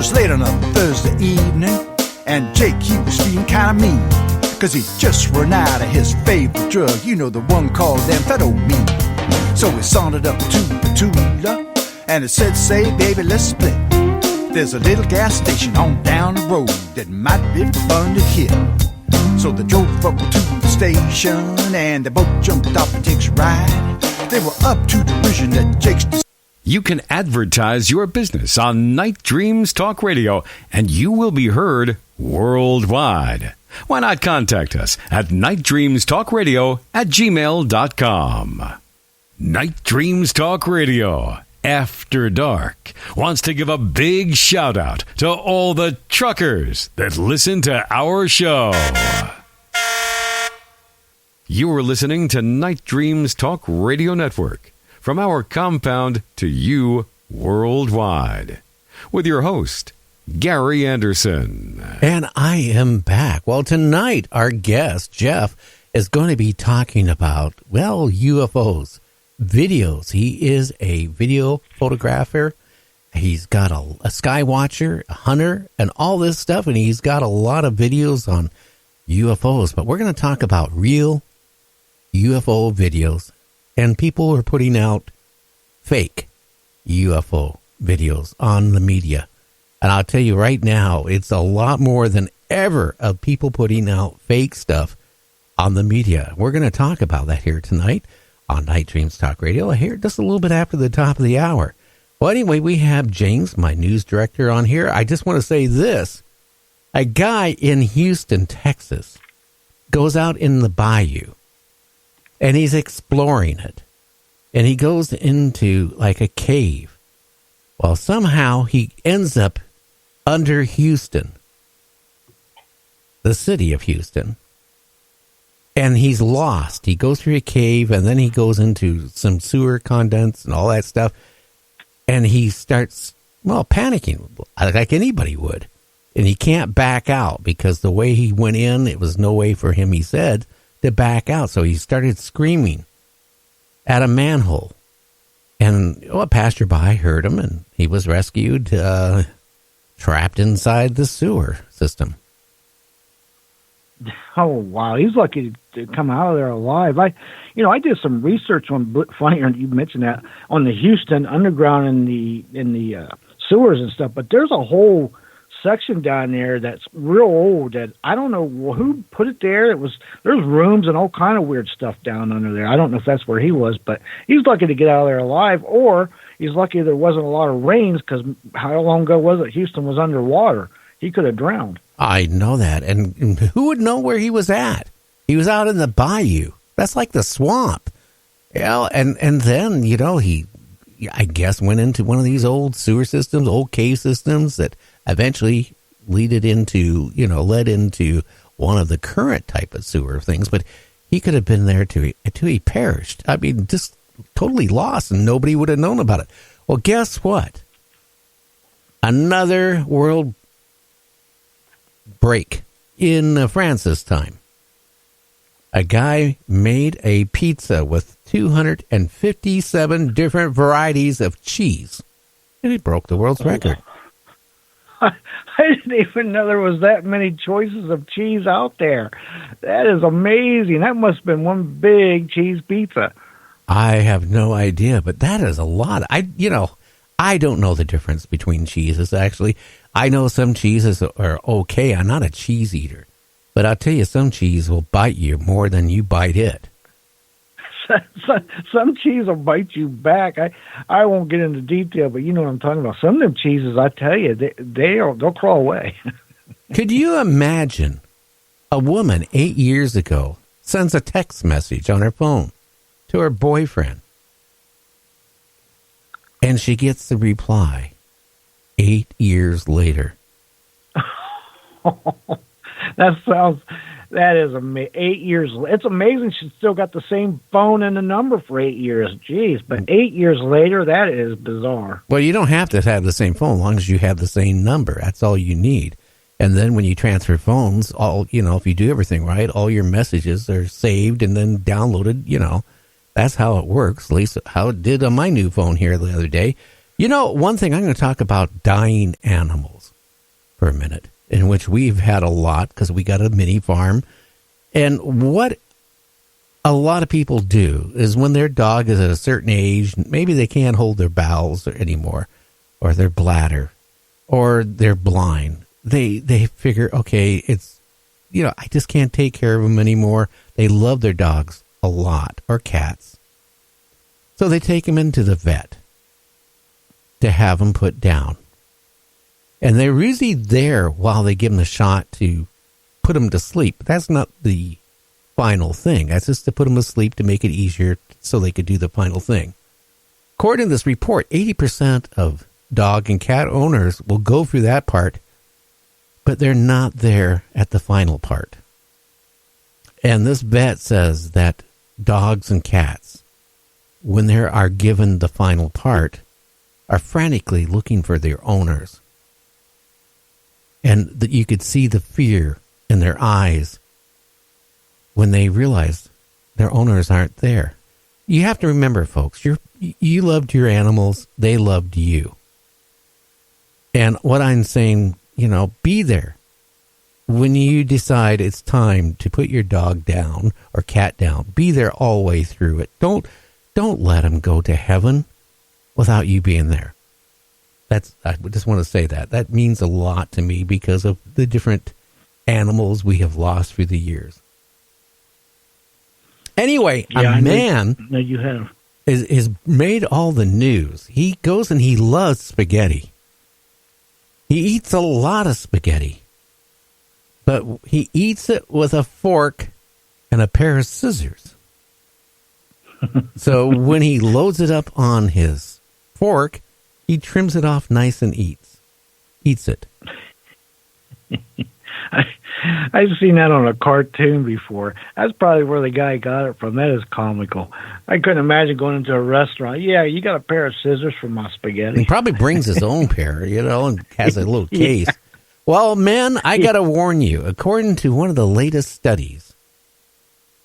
'twas late on a Thursday evening, and Jake, he was feeling kinda mean, 'cause he'd just run out of his favorite drug, you know, the one called amphetamine. So he sauntered up to the Tula, and it said, say, baby, let's split. There's a little gas station on down the road that might be fun to hit. So they drove up to the station, and they both jumped off and takes a ride. They were up to derision at Jake's. You can advertise your business on Night Dreams Talk Radio, and you will be heard worldwide. Why not contact us at nightdreamstalkradio@gmail.com. Night Dreams Talk Radio, After Dark, wants to give a big shout out to all the truckers that listen to our show. You are listening to Night Dreams Talk Radio Network, from our compound to you worldwide, with your host, Gary Anderson. And I am back. Well, tonight, our guest, Jeff, is going to be talking about, well, UFOs, videos. He is a video photographer. He's got a sky watcher, a hunter, and all this stuff, and he's got a lot of videos on UFOs. But we're going to talk about real UFO videos, and people are putting out fake UFO videos on the media. And I'll tell you right now, it's a lot more than ever of people putting out fake stuff on the media. We're going to talk about that here tonight on Night Dreams Talk Radio, here just a little bit after the top of the hour. Well, anyway, we have James, my news director, on here. I just want to say this. A guy in Houston, Texas, goes out in the bayou, and he's exploring it. And he goes into like a cave. Well, somehow he ends up under Houston, the city of Houston. And he's lost. He goes through a cave, and then he goes into some sewer condense and all that stuff. And he starts, well, panicking like anybody would. And he can't back out because the way he went in, it was no way for him, he said, to back out. So he started screaming at a manhole. And a passerby heard him, and he was rescued, trapped inside the sewer system. Oh, wow. He's lucky to come out of there alive. I did some research on, funny you mentioned that, on the Houston underground in the sewers and stuff, but there's a whole section down there that's real old that I don't know who put it there. There's rooms and all kind of weird stuff down under there. I don't know if that's where he was, but he's lucky to get out of there alive, or he's lucky there wasn't a lot of rains, because how long ago was it Houston was underwater? He could have drowned. I know that. And who would know where he was at? He was out in the bayou. That's like the swamp. Yeah, and then, he, I guess, went into one of these old sewer systems, old cave systems that eventually led into one of the current type of sewer things. But he could have been there till he perished. I mean, just totally lost, and nobody would have known about it. Well, guess what? Another world break in France this time. A guy made a pizza with 257 different varieties of cheese, and he broke the world's record. I didn't even know there was that many choices of cheese out there. That is amazing. That must have been one big cheese pizza. I have no idea, but that is a lot. I don't know the difference between cheeses, actually. I know some cheeses are okay. I'm not a cheese eater. But I'll tell you, some cheese will bite you more than you bite it. Some cheese will bite you back. I won't get into detail, but you know what I'm talking about. Some of them cheeses, I tell you, they'll crawl away. Could you imagine a woman 8 years ago sends a text message on her phone to her boyfriend, and she gets the reply 8 years later? That is amazing. 8 years. It's amazing she still got the same phone and the number for 8 years. Jeez, but 8 years later, that is bizarre. Well, you don't have to have the same phone as long as you have the same number. That's all you need. And then when you transfer phones, if you do everything right, all your messages are saved and then downloaded. That's how it works. At least how it did on my new phone here the other day. One thing I'm going to talk about: dying animals. for a minute, in which we've had a lot because we got a mini farm. And what a lot of people do is when their dog is at a certain age, maybe they can't hold their bowels anymore, or their bladder, or they're blind. They figure, okay, it's, I just can't take care of them anymore. They love their dogs a lot, or cats. So they take them into the vet to have them put down. And they're usually there while they give them the shot to put them to sleep. That's not the final thing. That's just to put them to sleep to make it easier so they could do the final thing. According to this report, 80% of dog and cat owners will go through that part, but they're not there at the final part. And this vet says that dogs and cats, when they are given the final part, are frantically looking for their owners. And that you could see the fear in their eyes when they realize their owners aren't there. You have to remember, folks, you loved your animals, they loved you. And what I'm saying, be there. When you decide it's time to put your dog down or cat down, be there all the way through it. Don't let them go to heaven without you being there. I just want to say that. That means a lot to me because of the different animals we have lost through the years. Anyway, a man you have. is made all the news. He goes and he loves spaghetti. He eats a lot of spaghetti. But he eats it with a fork and a pair of scissors. So when he loads it up on his fork, he trims it off nice and eats it. I've seen that on a cartoon before. That's probably where the guy got it from. That is comical. I couldn't imagine going into a restaurant. Yeah, you got a pair of scissors for my spaghetti. He probably brings his own pair, and has a little case. Yeah. Well, men, I got to warn you, according to one of the latest studies,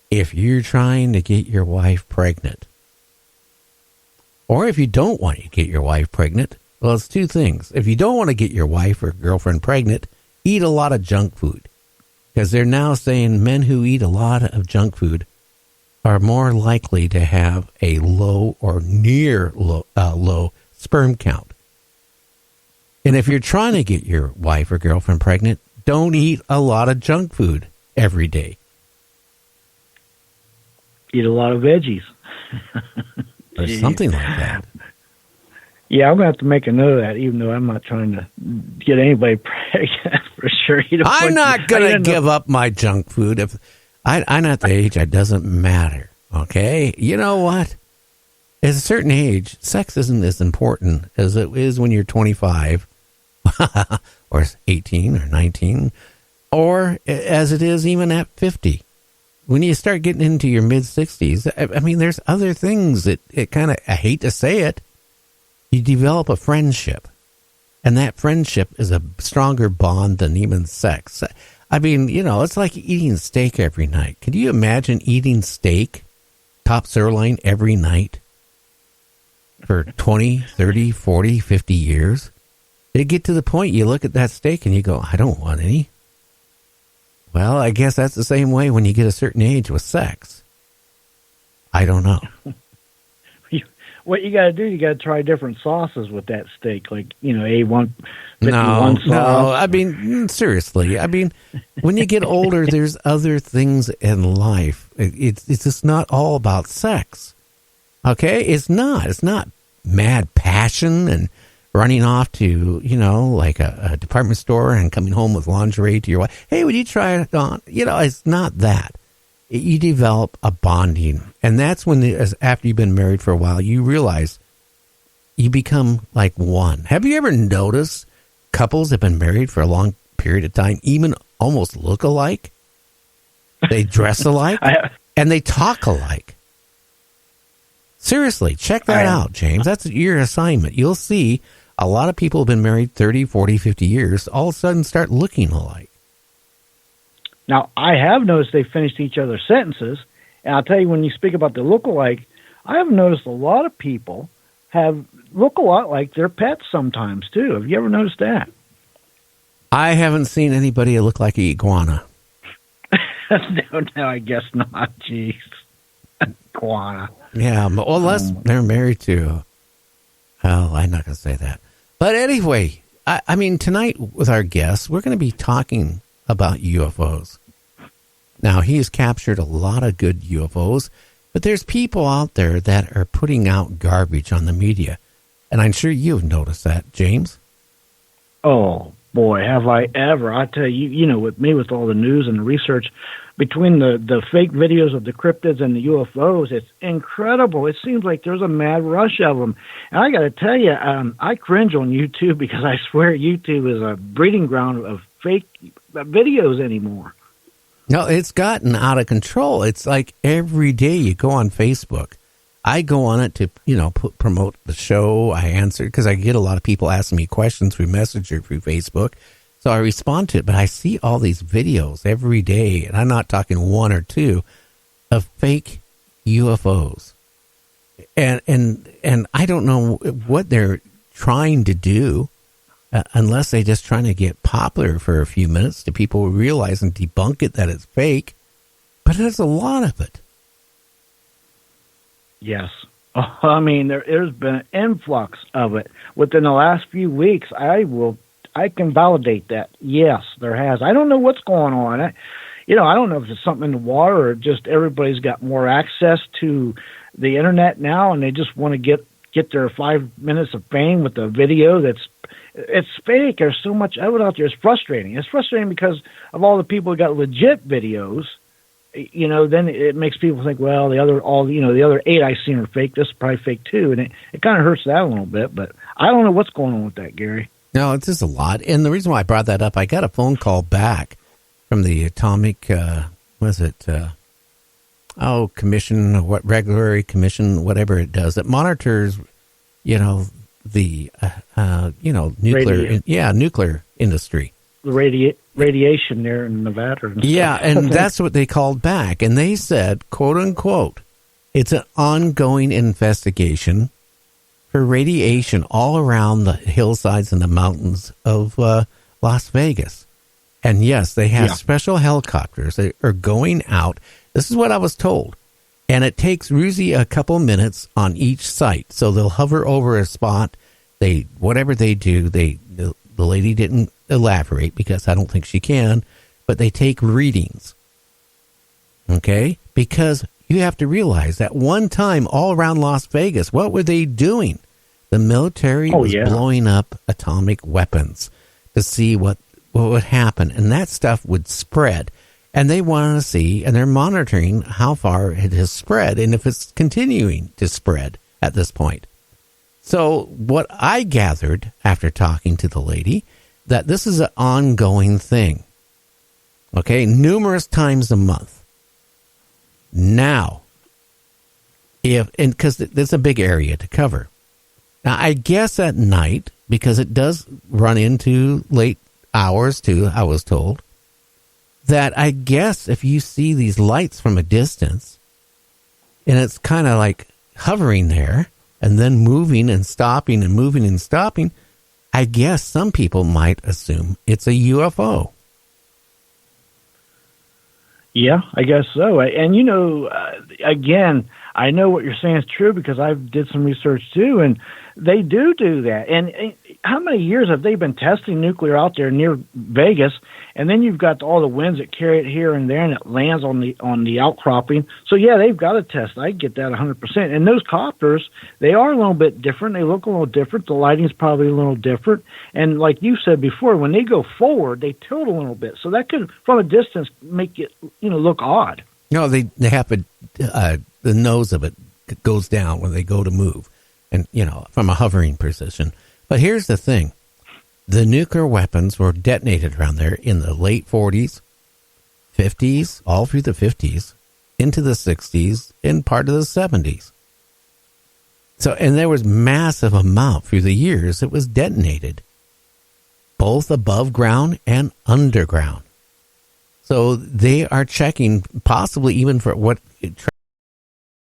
if you're trying to get your wife pregnant, or if you don't want to get your wife pregnant, well, it's two things. If you don't want to get your wife or girlfriend pregnant, eat a lot of junk food. Because they're now saying men who eat a lot of junk food are more likely to have a low or near low sperm count. And if you're trying to get your wife or girlfriend pregnant, don't eat a lot of junk food every day. Eat a lot of veggies. Or something like that. Yeah, I'm going to have to make a note of that, even though I'm not trying to get anybody pregnant for sure. I'm not going to give up my junk food. If I'm at the age, it doesn't matter. Okay? You know what? At a certain age, sex isn't as important as it is when you're 25 or 18 or 19, or as it is even at 50. When you start getting into your mid-60s, I mean, there's other things that it kind of, I hate to say it, you develop a friendship. And that friendship is a stronger bond than even sex. I mean, it's like eating steak every night. Could you imagine eating steak, top sirloin, every night for 20, 30, 40, 50 years? They get to the point you look at that steak and you go, I don't want any. Well, I guess that's the same way when you get a certain age with sex. I don't know. What you got to do, you got to try different sauces with that steak, like, A151 sauce. No, I mean, seriously. I mean, when you get older, there's other things in life. It's just not all about sex. Okay? It's not. It's not mad passion and running off to, like a department store and coming home with lingerie to your wife. Hey, would you try it on? It's not that. You develop a bonding. And that's when, after you've been married for a while, you realize you become like one. Have you ever noticed couples that have been married for a long period of time even almost look alike? They dress alike and they talk alike. Seriously, check that out, James. That's your assignment. You'll see a lot of people have been married 30, 40, 50 years, all of a sudden start looking alike. Now, I have noticed they finished each other's sentences, and I'll tell you, when you speak about the look-alike, I have noticed a lot of people look a lot like their pets sometimes, too. Have you ever noticed that? I haven't seen anybody look like an iguana. No, I guess not. Jeez. Iguana. Yeah, well, unless they're married to... Well, I'm not going to say that. But anyway, I mean, tonight with our guests, we're going to be talking about UFOs. Now, he has captured a lot of good UFOs, but there's people out there that are putting out garbage on the media. And I'm sure you've noticed that, James. Oh, boy, have I ever. I tell you, you know, with me, with all the news and the research, between the fake videos of the cryptids and the UFOs, it's incredible. It seems like there's a mad rush of them. And I got to tell you, I cringe on YouTube because I swear YouTube is a breeding ground of fake videos anymore. No, it's gotten out of control. It's like every day you go on Facebook. I go on it to, you know, promote the show. I answer because I get a lot of people asking me questions through Messenger, through Facebook. So I respond to it, but I see all these videos every day, and I'm not talking one or two, of fake UFOs. And I don't know what they're trying to do, unless they're just trying to get popular for a few minutes to people realize and debunk it that it's fake. But there's a lot of it. Yes. I mean, there's been an influx of it within the last few weeks. I can validate that. Yes, there has. I don't know what's going on. I don't know if it's something in the water or just everybody's got more access to the internet now, and they just want to get their 5 minutes of fame with a video it's fake. There's so much of it out there. It's frustrating. It's frustrating because of all the people who got legit videos. You know, then it makes people think, well, the other 8 I've seen are fake. This is probably fake too, and it kind of hurts that a little bit. But I don't know what's going on with that, Gary. No, it's just a lot. And the reason why I brought that up, I got a phone call back from the Atomic, Commission, Regulatory Commission, whatever it does, that monitors, the nuclear industry. The radiation there in Nevada. And yeah, stuff. and that's what they called back. And they said, quote unquote, it's an ongoing investigation for radiation all around the hillsides and the mountains of Las Vegas. And yes, they have special helicopters that are going out. This is what I was told. And it takes usually a couple minutes on each site. So they'll hover over a spot. Whatever they do, the lady didn't elaborate because I don't think she can, but they take readings. Okay? Because you have to realize that one time all around Las Vegas, what were they doing? The military was blowing up atomic weapons to see what would happen. And that stuff would spread. And they want to see, and they're monitoring how far it has spread and if it's continuing to spread at this point. So what I gathered after talking to the lady, that this is an ongoing thing. Okay, numerous times a month. Now, because it's a big area to cover. Now, I guess at night, because it does run into late hours too, I was told, that I guess if you see these lights from a distance, and it's kind of like hovering there, and then moving and stopping and moving and stopping, I guess some people might assume it's a UFO. Yeah, I guess so. And, again, I know what you're saying is true because I did some research too, and they do that. And how many years have they been testing nuclear out there near Vegas? And then you've got all the winds that carry it here and there, and it lands on the outcropping. So, yeah, they've got to test. I get that 100%. And those copters, they are a little bit different. They look a little different. The lighting's probably a little different. And like you said before, when they go forward, they tilt a little bit. So that could, from a distance, make it, look odd. No, they have the nose of it goes down when they go to move, and from a hovering position. But here's the thing: the nuclear weapons were detonated around there in the late 40s, 50s, all through the 50s, into the 60s, and part of the 70s. So, and there was massive amount through the years that was detonated, both above ground and underground. So they are checking, possibly even for what